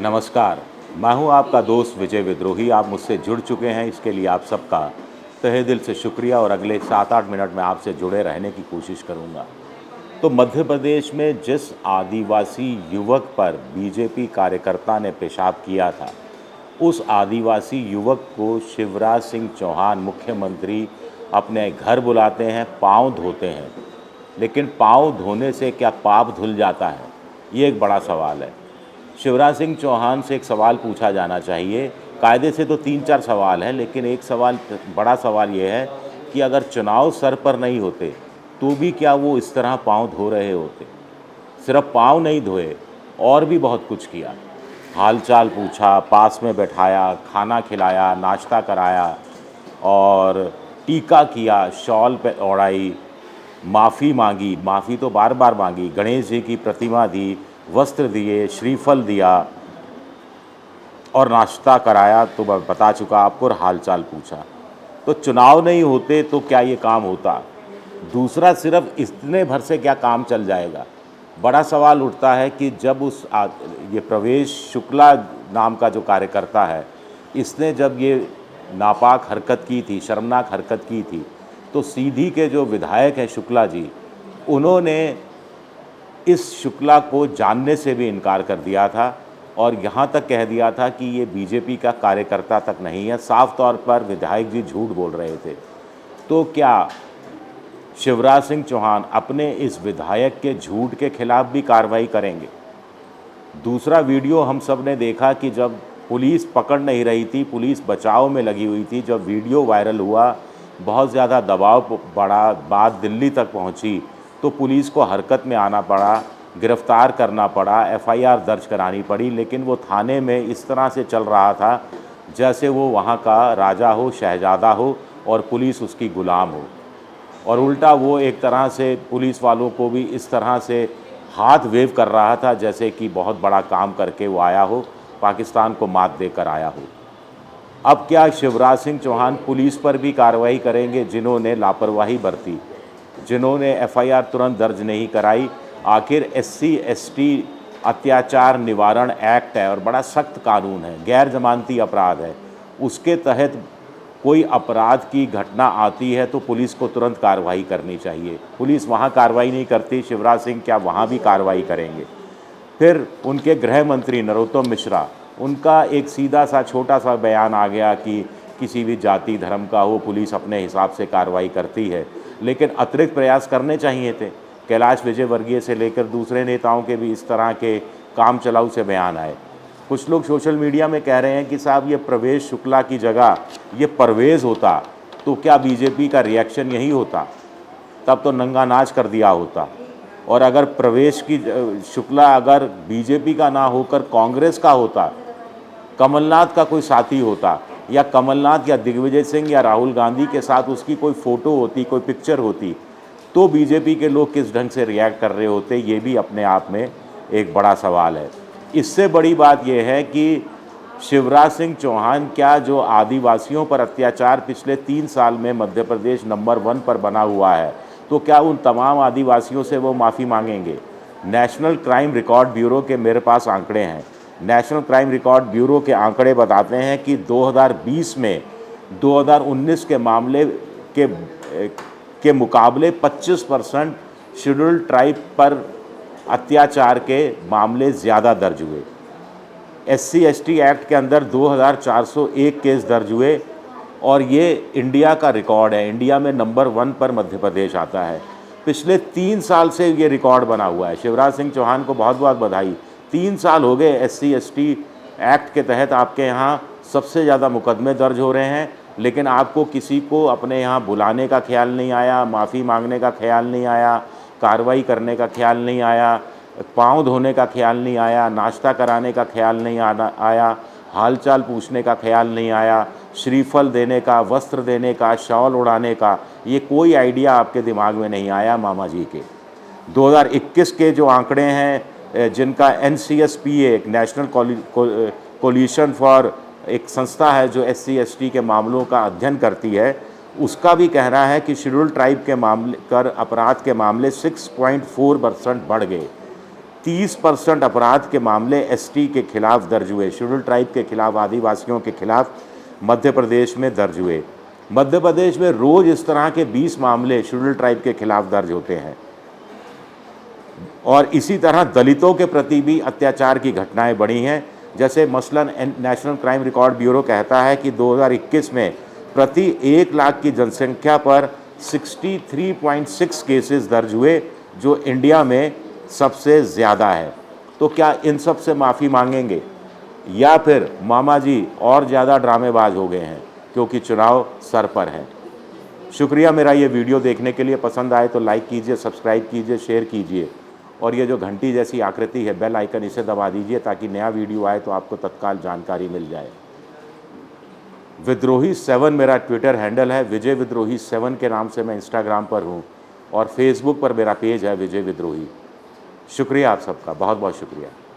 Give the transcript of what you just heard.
नमस्कार। मैं हूं आपका दोस्त विजय विद्रोही। आप मुझसे जुड़ चुके हैं, इसके लिए आप सबका तहे दिल से शुक्रिया और अगले 7-8 मिनट में आपसे जुड़े रहने की कोशिश करूंगा। तो मध्य प्रदेश में जिस आदिवासी युवक पर बीजेपी कार्यकर्ता ने पेशाब किया था, उस आदिवासी युवक को शिवराज सिंह चौहान मुख्यमंत्री अपने घर बुलाते हैं, पाँव धोते हैं। लेकिन पाँव धोने से क्या पाप धुल जाता है? ये एक बड़ा सवाल है। शिवराज सिंह चौहान से एक सवाल पूछा जाना चाहिए। कायदे से तो 3-4 सवाल हैं, लेकिन एक सवाल, बड़ा सवाल ये है कि अगर चुनाव सर पर नहीं होते, तो भी क्या वो इस तरह पाँव धो रहे होते? सिर्फ पाँव नहीं धोए, और भी बहुत कुछ किया। हालचाल पूछा, पास में बैठाया, खाना खिलाया, नाश्ता कराया और टीका किया, शॉल पे ओढ़ाई, माफ़ी मांगी, माफ़ी तो बार बार मांगी, गणेश जी की प्रतिमा दी, वस्त्र दिए, श्रीफल दिया और नाश्ता कराया, तो मैं बता चुका आपको, और हालचाल पूछा। तो चुनाव नहीं होते तो क्या ये काम होता? दूसरा, सिर्फ इतने भर से क्या काम चल जाएगा? बड़ा सवाल उठता है कि जब ये प्रवेश शुक्ला नाम का जो कार्यकर्ता है, इसने जब ये नापाक हरकत की थी, शर्मनाक हरकत की थी, तो सीधी के जो विधायक हैं शुक्ला जी, उन्होंने इस शुक्ला को जानने से भी इनकार कर दिया था और यहाँ तक कह दिया था कि ये बीजेपी का कार्यकर्ता तक नहीं है। साफ तौर पर विधायक जी झूठ बोल रहे थे। तो क्या शिवराज सिंह चौहान अपने इस विधायक के झूठ के खिलाफ भी कार्रवाई करेंगे? दूसरा वीडियो हम सब ने देखा कि जब पुलिस पकड़ नहीं रही थी, पुलिस बचाव में लगी हुई थी, जब वीडियो वायरल हुआ, बहुत ज़्यादा दबाव बढ़ा, बात दिल्ली तक पहुंची, तो पुलिस को हरकत में आना पड़ा, गिरफ्तार करना पड़ा, एफआईआर दर्ज करानी पड़ी। लेकिन वो थाने में इस तरह से चल रहा था जैसे वो वहाँ का राजा हो, शहज़ादा हो और पुलिस उसकी ग़ुलाम हो। और उल्टा वो एक तरह से पुलिस वालों को भी इस तरह से हाथ वेव कर रहा था जैसे कि बहुत बड़ा काम करके वो आया हो, पाकिस्तान को मात देकर आया हो। अब क्या शिवराज सिंह चौहान पुलिस पर भी कार्रवाई करेंगे जिन्होंने लापरवाही बरती, जिन्होंने एफआईआर तुरंत दर्ज नहीं कराई? आखिर एससी एसटी अत्याचार निवारण एक्ट है और बड़ा सख्त कानून है, गैर जमानती अपराध है। उसके तहत कोई अपराध की घटना आती है तो पुलिस को तुरंत कार्रवाई करनी चाहिए। पुलिस वहाँ कार्रवाई नहीं करती, शिवराज सिंह क्या वहाँ भी कार्रवाई करेंगे? फिर उनके गृह मंत्री नरोत्तम मिश्रा, उनका एक सीधा सा छोटा सा बयान आ गया कि किसी भी जाति धर्म का हो, पुलिस अपने हिसाब से कार्रवाई करती है। लेकिन अतिरिक्त प्रयास करने चाहिए थे। कैलाश विजयवर्गीय से लेकर दूसरे नेताओं के भी इस तरह के काम चलाऊ से बयान आए। कुछ लोग सोशल मीडिया में कह रहे हैं कि साहब ये प्रवेश शुक्ला की जगह ये परवेज़ होता तो क्या बीजेपी का रिएक्शन यही होता? तब तो नंगा नाच कर दिया होता। और अगर प्रवेश की शुक्ला अगर बीजेपी का ना होकर कांग्रेस का होता, कमलनाथ का कोई साथी होता, या कमलनाथ या दिग्विजय सिंह या राहुल गांधी के साथ उसकी कोई फ़ोटो होती, कोई पिक्चर होती, तो बीजेपी के लोग किस ढंग से रिएक्ट कर रहे होते, ये भी अपने आप में एक बड़ा सवाल है। इससे बड़ी बात यह है कि शिवराज सिंह चौहान क्या जो आदिवासियों पर अत्याचार पिछले 3 साल में मध्य प्रदेश नंबर 1 पर बना हुआ है, तो क्या उन तमाम आदिवासियों से वो माफ़ी मांगेंगे? नेशनल क्राइम रिकॉर्ड ब्यूरो के मेरे पास आंकड़े हैं। नेशनल क्राइम रिकॉर्ड ब्यूरो के आंकड़े बताते हैं कि 2020 में 2019 के मामले के मुकाबले 25% शेड्यूल्ड ट्राइब पर अत्याचार के मामले ज़्यादा दर्ज हुए। एससी एसटी एक्ट के अंदर 2401 केस दर्ज हुए और ये इंडिया का रिकॉर्ड है। इंडिया में नंबर 1 पर मध्य प्रदेश आता है। पिछले 3 साल से ये रिकॉर्ड बना हुआ है। शिवराज सिंह चौहान को बहुत बहुत बधाई। 3 साल हो गए एससी एसटी एक्ट के तहत आपके यहाँ सबसे ज़्यादा मुकदमे दर्ज हो रहे हैं, लेकिन आपको किसी को अपने यहाँ बुलाने का ख्याल नहीं आया, माफ़ी मांगने का ख्याल नहीं आया, कार्रवाई करने का ख्याल नहीं आया, पाँव धोने का ख्याल नहीं आया, नाश्ता कराने का ख्याल नहीं आया, हालचाल पूछने का ख्याल नहीं आया, श्रीफल देने का, वस्त्र देने का, शॉल उड़ाने का, ये कोई आइडिया आपके दिमाग में नहीं आया मामा जी के। 2021 के जो आंकड़े हैं, जिनका NCSPA, एक नेशनल कोलिशन फॉर, एक संस्था है जो SC ST के मामलों का अध्ययन करती है, उसका भी कहना है कि शेड्यूल्ड ट्राइब के मामले कर अपराध के मामले 6.4% बढ़ गए। 30% अपराध के मामले एसटी के खिलाफ दर्ज हुए, शेड्यूल ट्राइब के खिलाफ, आदिवासियों के खिलाफ मध्य प्रदेश में दर्ज हुए। मध्य प्रदेश में रोज़ इस तरह के 20 मामले शेड्यूल ट्राइब के खिलाफ दर्ज होते हैं। और इसी तरह दलितों के प्रति भी अत्याचार की घटनाएं बढ़ी हैं। जैसे मसलन नेशनल क्राइम रिकॉर्ड ब्यूरो कहता है कि 2021 में प्रति 1 लाख की जनसंख्या पर 63.6 केसेस दर्ज हुए, जो इंडिया में सबसे ज़्यादा है। तो क्या इन सब से माफ़ी मांगेंगे, या फिर मामा जी और ज़्यादा ड्रामेबाज हो गए हैं क्योंकि चुनाव सर पर है? शुक्रिया मेरा ये वीडियो देखने के लिए। पसंद आए तो लाइक कीजिए, सब्सक्राइब कीजिए, शेयर कीजिए, और ये जो घंटी जैसी आकृति है बेल आइकन, इसे दबा दीजिए ताकि नया वीडियो आए तो आपको तत्काल जानकारी मिल जाए। विद्रोही 7 मेरा ट्विटर हैंडल है, विजय विद्रोही 7 के नाम से मैं इंस्टाग्राम पर हूँ, और फेसबुक पर मेरा पेज है विजय विद्रोही। शुक्रिया आप सबका, बहुत बहुत शुक्रिया।